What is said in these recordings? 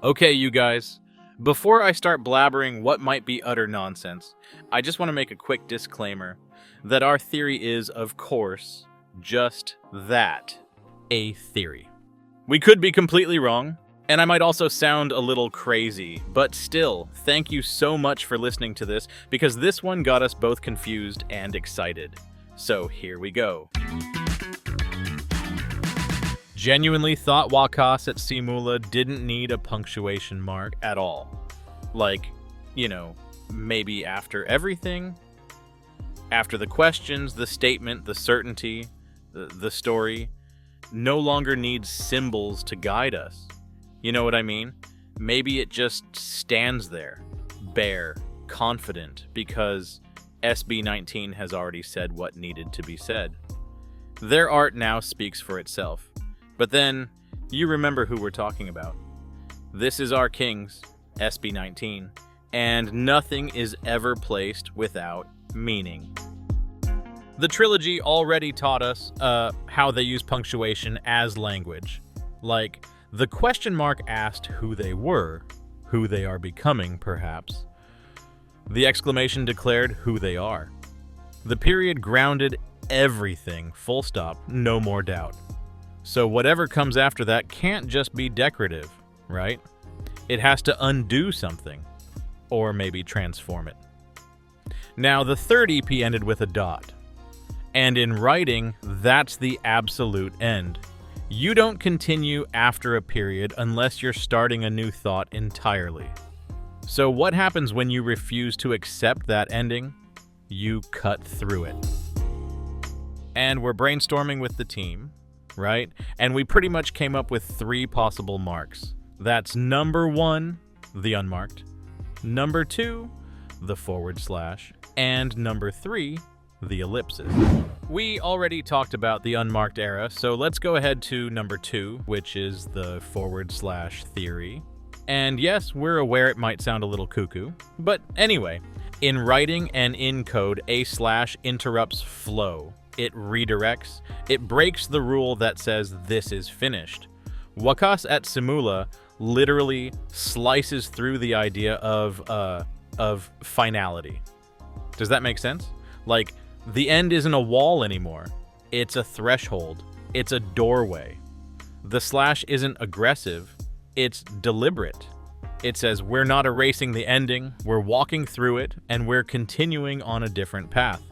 Okay, you guys. Before I start blabbering what might be utter nonsense, I just want to make a quick disclaimer that our theory is, of course, just that, a theory. We could be completely wrong, and I might also sound a little crazy, but still, thank you so much for listening to this, because this one got us both confused and excited. So here we go. Genuinely thought Wakas at Simula didn't need a punctuation mark at all. Like, maybe after everything? After the questions, the statement, the certainty, the story, no longer needs symbols to guide us. You know what I mean? Maybe it just stands there, bare, confident, because SB19 has already said what needed to be said. Their art now speaks for itself. But then, you remember who we're talking about. This is our kings, SB19, and nothing is ever placed without meaning. The trilogy already taught us how they use punctuation as language. Like, the question mark asked who they were, who they are becoming, perhaps. The exclamation declared who they are. The period grounded everything, full stop, no more doubt. So whatever comes after that can't just be decorative, right? It has to undo something, or maybe transform it. Now, the third EP ended with a dot. And in writing, that's the absolute end. You don't continue after a period unless you're starting a new thought entirely. So what happens when you refuse to accept that ending? You cut through it. And we're brainstorming with the team, right? And we pretty much came up with 3 possible marks. That's number 1, the unmarked, number 2, the /, and number 3, the ellipsis. We already talked about the unmarked era, so let's go ahead to number 2, which is the / theory. And yes, we're aware it might sound a little cuckoo, but anyway, in writing and in code, a / interrupts flow. It redirects. It breaks the rule that says this is finished. Wakas at Simula literally slices through the idea of finality. Does that make sense? Like, the end isn't a wall anymore. It's a threshold. It's a doorway. The / isn't aggressive. It's deliberate. It says we're not erasing the ending, we're walking through it, and we're continuing on a different path.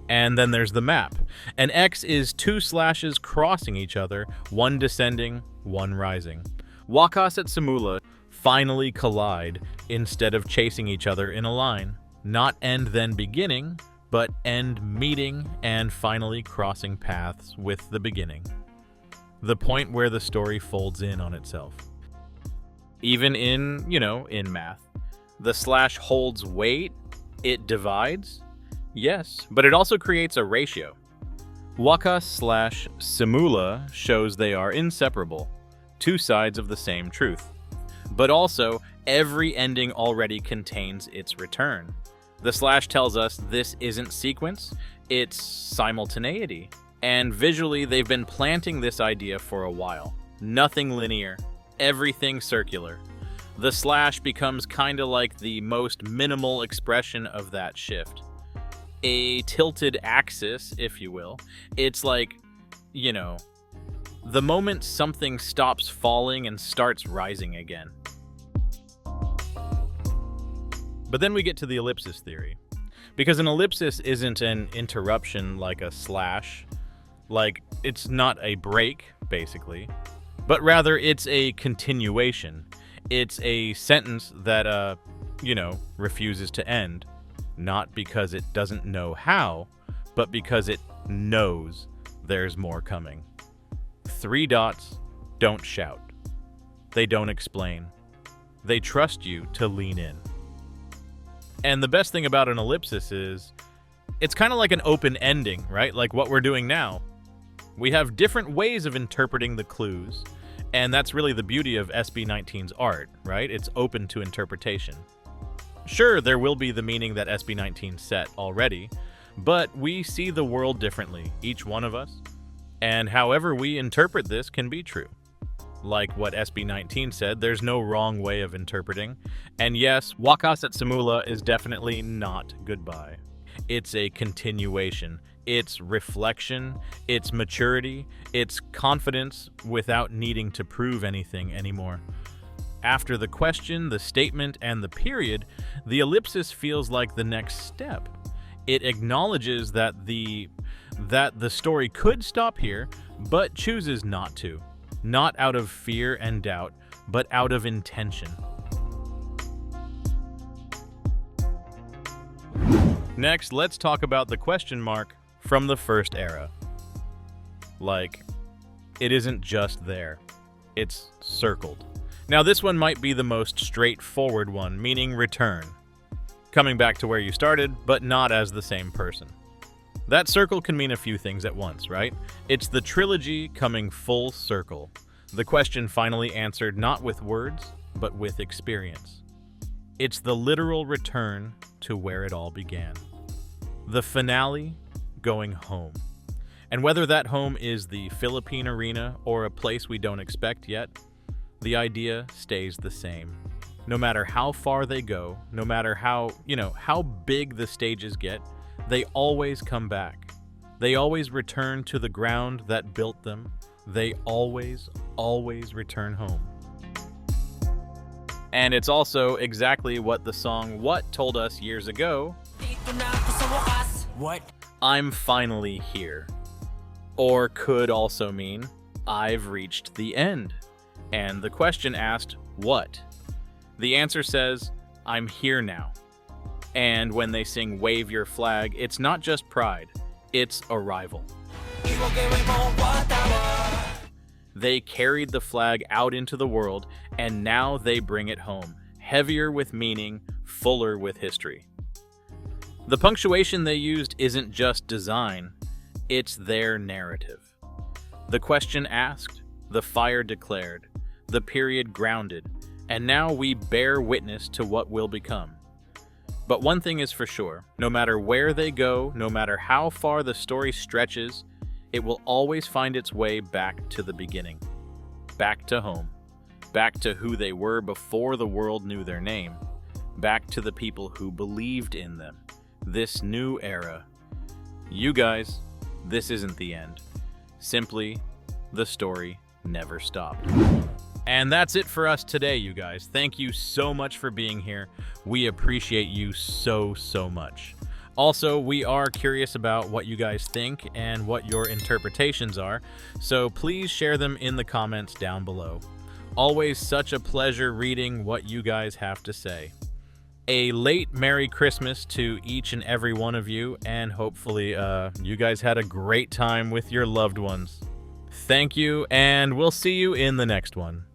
And then there's the map. An X is 2 slashes crossing each other, one descending, one rising. Wakas at Simula finally collide instead of chasing each other in a line. Not end then beginning, but end meeting and finally crossing paths with the beginning. The point where the story folds in on itself. Even in math, the / holds weight, it divides. Yes, but it also creates a ratio. Wakas / Simula shows they are inseparable, 2 sides of the same truth. But also, every ending already contains its return. The / tells us this isn't sequence, it's simultaneity. And visually, they've been planting this idea for a while. Nothing linear, everything circular. The / becomes kinda like the most minimal expression of that shift. A tilted axis, if you will. It's like, the moment something stops falling and starts rising again. But then we get to the ellipsis theory. Because an ellipsis isn't an interruption like a /, like it's not a break, basically, but rather it's a continuation. It's a sentence that, refuses to end. Not because it doesn't know how, but because it knows there's more coming. 3 dots don't shout. They don't explain. They trust you to lean in. And the best thing about an ellipsis is, it's kind of like an open ending, right? Like what we're doing now. We have different ways of interpreting the clues, and that's really the beauty of SB19's art, right? It's open to interpretation. Sure, there will be the meaning that SB19 set already, but we see the world differently, each one of us, and however we interpret this can be true. Like what SB19 said, there's no wrong way of interpreting. And yes, Wakas at Simula is definitely not goodbye. It's a continuation. It's reflection, it's maturity, it's confidence without needing to prove anything anymore. After the question, the statement, and the period, the ellipsis feels like the next step. It acknowledges that the story could stop here, but chooses not to. Not out of fear and doubt, but out of intention. Next, let's talk about the question mark from the first era. Like, it isn't just there. It's circled. Now, this one might be the most straightforward one, meaning return. Coming back to where you started, but not as the same person. That circle can mean a few things at once, right? It's the trilogy coming full circle. The question finally answered not with words, but with experience. It's the literal return to where it all began. The finale going home. And whether that home is the Philippine arena or a place we don't expect yet, the idea stays the same. No matter how far they go, no matter how big the stages get, they always come back. They always return to the ground that built them. They always return home. And it's also exactly what the song What told us years ago. What? I'm finally here. Or could also mean, I've reached the end. And the question asked, what? The answer says, I'm here now. And when they sing Wave Your Flag, it's not just pride, it's arrival. They carried the flag out into the world, and now they bring it home, heavier with meaning, fuller with history. The punctuation they used isn't just design, it's their narrative. The question asked, the fire declared, the period grounded, and now we bear witness to what will become. But one thing is for sure, no matter where they go, no matter how far the story stretches, it will always find its way back to the beginning. Back to home. Back to who they were before the world knew their name. Back to the people who believed in them. This new era. You guys, this isn't the end. Simply, the story never stopped. And that's it for us today, you guys. Thank you so much for being here. We appreciate you so much. Also, we are curious about what you guys think and what your interpretations are, so please share them in the comments down below. Always such a pleasure reading what you guys have to say. A late Merry Christmas to each and every one of you, and hopefully you guys had a great time with your loved ones. Thank you, and we'll see you in the next one.